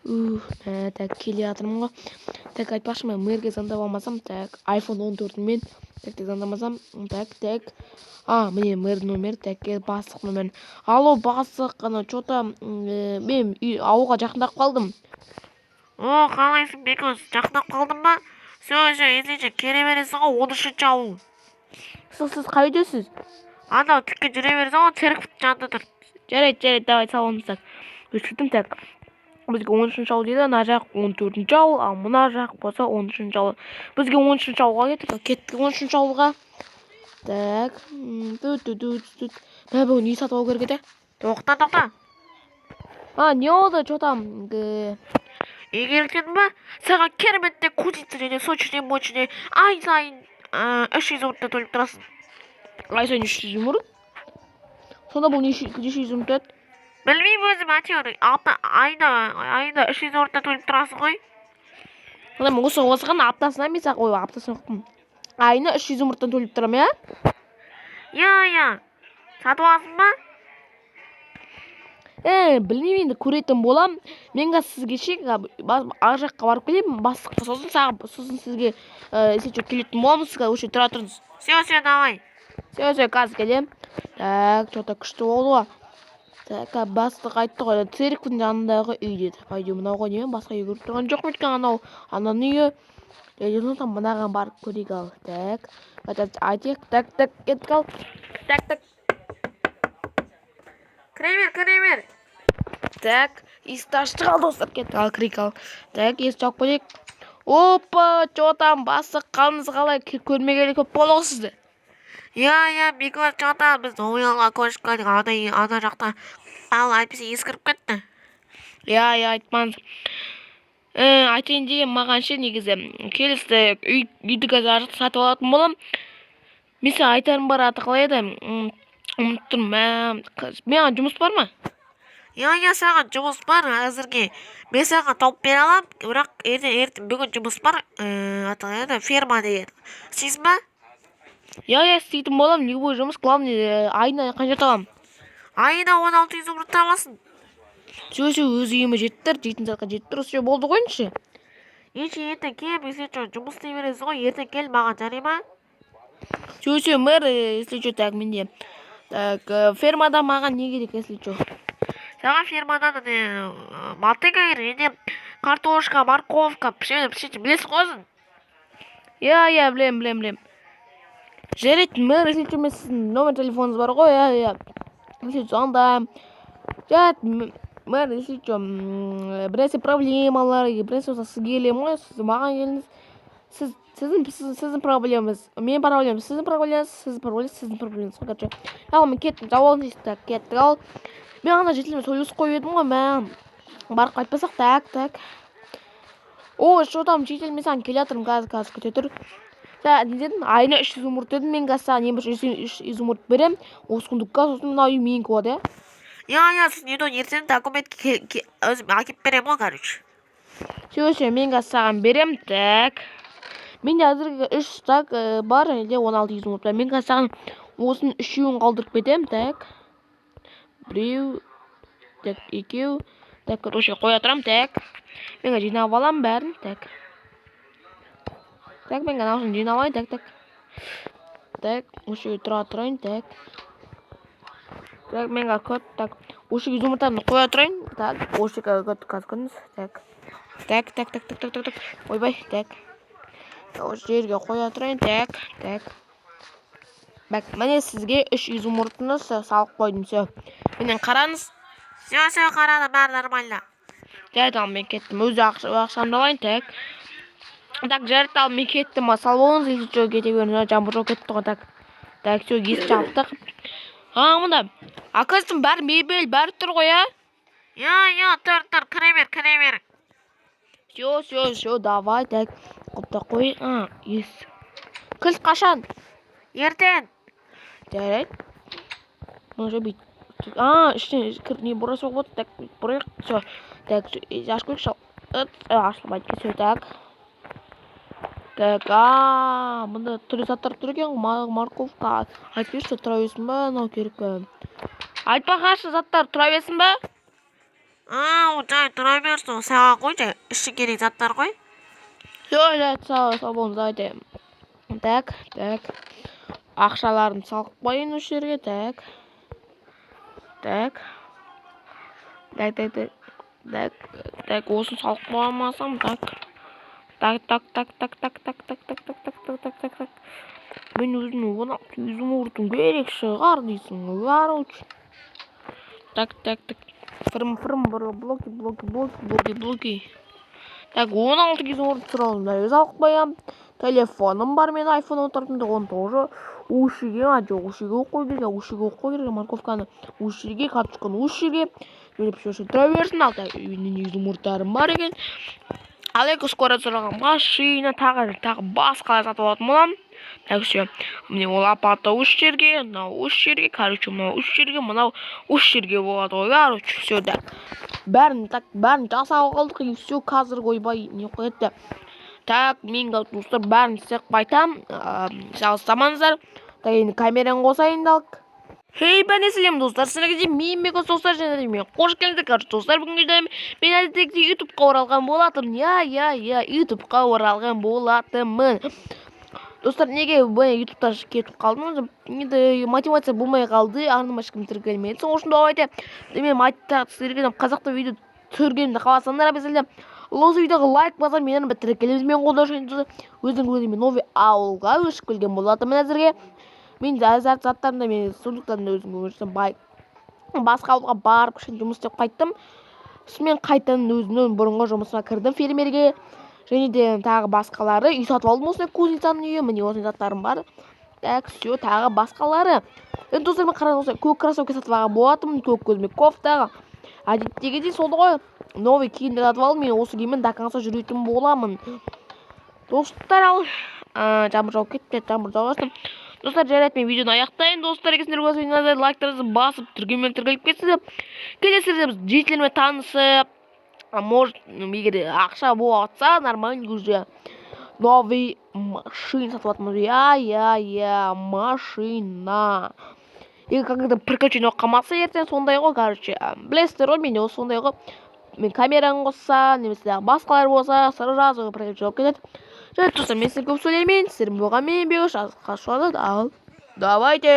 Так келе жатырмын ғой. Так айтпақшымын, мэрге звондап алмасам, так iPhone 14-мен так звондамасам, так. Міне мэр номері, так бастық номері. Алло, бастық, что-то мен ауылға жақындап қалдым. О, қалайсың Бекос? Жақындап қалдың ба? Ендеше келе бересің ғой 13-ші ауыл. Сіз қай үйдесіз? Анау тікке жүре бересің ғой, церковь жанында тұр. Жарайды, давай салонымыздан. Өшірдім, так. Бізге 13-ші ауыл дейді, мына жақ 14-ші ауыл, ал мына жақ болса 13-ші ауыл. Бізге 13-ші ауылға кеттік 13-ші ауылға. Так. Бүгін үй сатып алу керек еді. Тоқта. Не oldu? Что-то игерілген ба? Саған кереметте кузница және сочный мощный ай сайын 300 зумрудтан төлеп тұрасың. Ай сайын 300 зумруд? Сонда бұл неше зумруд еді? Білмеймін өзім, әйтеуір айына 300 зумрудтан төлеп тұрасың ғой. Сонда мен осыған аптасына емес ақ аптасына ұқтым. Айына 300 зумруттан төлеп тұрам, Иә. Сатып аласың ба? Білмеймін, енді көретін болам. Мен сізге ар жаққа барып келемін, бастыққа сосын сізге келетін боламын, сізге өше тұра тұрыңыз. Все, давай. Все, қазір келем. Так, что-то күшті болды ғой. Так, бастық айтты ғой, церковьдің жанындағы үй деді. Пойдем мынауға немен басқа үй көріп тұрған жоқ екен, ананың үйі. Сондықтан мынаған барып көрейік ал. Так, айтайық. Так, кеттік ал. Так. Кіре бер. Так, есікті аштық ал, достар, кеттік ал, кірейік ал. Так, есікті жауып көрейік. Опа, что там, бастық, қалыңыз қалай, көрмегелі көп болды ғой сізді. Иә, Бекос, что-то біз ойынға көшіп келдік, ана жақта. Ал әйтпесе ескіріп кетті. Иә, айтпаңыз. Айтайын деген маған негізі келісті үйді қазір сатып алатын болам. Мен саған айтарым бар, аты қалай еді? Ұмыттым. Маған жұмыс бар ма? Иә, саған жұмыс бар әзірге. Мен саған тауып бере алам, бірақ ертең бүгін жұмыс бар. Аты ферма деген. Сіз ба? Иә, істейтін болам. Любой жұмыс, главный айына қанша табам? Айына 16 зумруд табасың. Сөз өз үйіме жеттір, жейтін затқа жеттір, осы болды қойыншы. Ертең кел, жұмыс істей бересің ғой, ертең кел, маған жарай ма? Сөз, мэр, если что, так, менде. Так, фермада маған не керек, если что? Саған фермадан мотыга керек, картошка, морковка, пішетін білесің ғой өзің? Иә, білем. Жарайды, мэр, если что, мен сіздің номер телефоныңыз бар ғой, иә. Если что, анда. Жарайды, мэр, если что, бірнәрсе проблемалар, бірнәрсе болса сізге келемін ғой, сіз маған келіңіз. Сіздің проблемаңыз, менің проблемам, сіздің проблемаңыз, короче. Ал, мен кеттім, жауабын естіп, кеттік ал. Мен ана жетіліме сөйлесіп қойып едім ғой, мен барып қайтпасақ, так. Что там, жетілі, мен саған келе жатырмын, қазір күте тұр. Не дедің, айына 300 зумруд дедім, мен саған не бір 300 зумруд берем, осы күндікке, сосын мына үй менікі болады, Иә, сіз үйден ертең документке өзім әкеп берем ғой, короче. Все, мен саған берем, так. Менде әзірге 3 стак бар, және 16 зумруд. Мен саған осының 3-еуін қалдырып кетем, так. Біреу, так, 2, так, короче, қоя тұрам, так. Мен жинап алам бәрін, так. Так, мен осыны жинап алайын, так. Так, осы тұра тұрайын, так. Так, мен код, так. Осы зумруттарды қоя тұрайын, так. Осы код қазғыныз, так. Так. Ойбай, так. Осы жерге қоя тұрайын, так. Бәк, мәне сізге 3 зумруттыны салып қойдым, все. Менен қараңыз. Все, қарады, бәрі нормально. Жарайды, ал мен кеттім, өзі ақшамды алайын, так. Так, жарайды, ал мен кеттім, сал болыңыз, елді жол кете көріңіз, жамбыр жол кетті ғой, так. Так, все, есік жаптық. Мында, оказывается, бәрі мебель, бәрі тұр ғой, Иә, тұр, кіре бер. Все, давай, так. Құпта қой, ес. Кілт қашан? Ертең. Жарайды. Мұнша бейт. Іштен не бұрасы болып, так, бұрайық, все. Так, жаш көрік шал. Ашылмайды, все, так. Так, мұнда түрі заттар тұр екен, морковка. Айтпеші, тұра бесін ба, нау керек пе? Айтпақашы заттар тұра бесін ба? жай тұра берсін, саған қойшы, іші керек заттар қой. Сау болыңыз айты. Так. Ақшаларын салып қойын осы жерге. Так. Осын салып қоймасам. Так. Мен өзімнің 16 ұртым керек шығар дейсің. Короче. Так. Фырым, блоки. Так, 16 ұрт сұралым. Өз алып қоям. Телефоным бар, мен айфон отырдым. Оны тоже ушіге қой керек. Морковканы ушіге, карточканы ушіге. Өліп шөші тұра берсін. Алта үйінің ұрттарым бар екен. Ал екі скоро сұраған машина, тағы басқалар сатып алатын болам. Так, все. Міне ол апаты үш жерге, мынау үш жерге, короче, мынау үш жерге, мынау үш жерге болады ғой. Короче, все, так. Бәрін жасап қалдық, и все, қазір ойбай не қояды. Так, мен достар бәрін істеп қайтам. Жалғастамаңыздар. Так, енді камераны қосайын далық. Хей, бәне сәлем достар, сіздерге мен Мегас достар және мен қош келдіңіздер. Короче, достар, бүгінгі видеода мен әдеттегідей ютубқа оралған болатым. ютубқа оралған болатымын. Достар, неге ютубтан кетіп қалдым? Енді мотивация болмай қалды, арным ешкім тіркелмеді. Соң үшін давайте мен сіздерге қазақта видео түсіргенімді қаласаңдар, обязательно осы видеоға лайк басып, менің тіркелеміз мен қолдау өзің новый ауылға өшіп келген болатымын әзірге. Мен заттарымда мен сондықтан өзім өмірсем басқа ауылға барып жұмыс істеп қайттым. Мен қайтадан өзімнің бұрынғы жұмысыма кірдім, фермерге. Және де тағы басқалары үй сатып алдым, осындай кузницаның үйі, міне осындай заттарым бар. Так, все, тағы басқалары. Енді достар, мен қараңыз, осындай көк кроссовка сатып алған болатым, көк көзіме кофтаға. Әдеттегідей солды ғой, новый киімді сатып алдым, мен осы киіммен до конца жүретін боламын. Достар, ал жаңбыр жауып кетті, жаңбыр жауып. Достар, жарайды, мен видеоны аяқтайын. Достар, егер сіздер болса, лайктарыңызды басып, тіркеліп кетсіз. Келесіздер біз жителермен танысып, может, егер ақша болып жатса, нормально уже новый машина сатып атмыз. Машина. Егер когда приключение қалмаса ертең сондай ғой, короче, білесіздер ғой, мен сондай ғой. Мен камераны қосса, немесе басқалар болса, сразу приключение кетеді. Жарайды, достар, мен сіздер көп сөйлемейін. Сіздер болған мен Бегаш, ал давайте!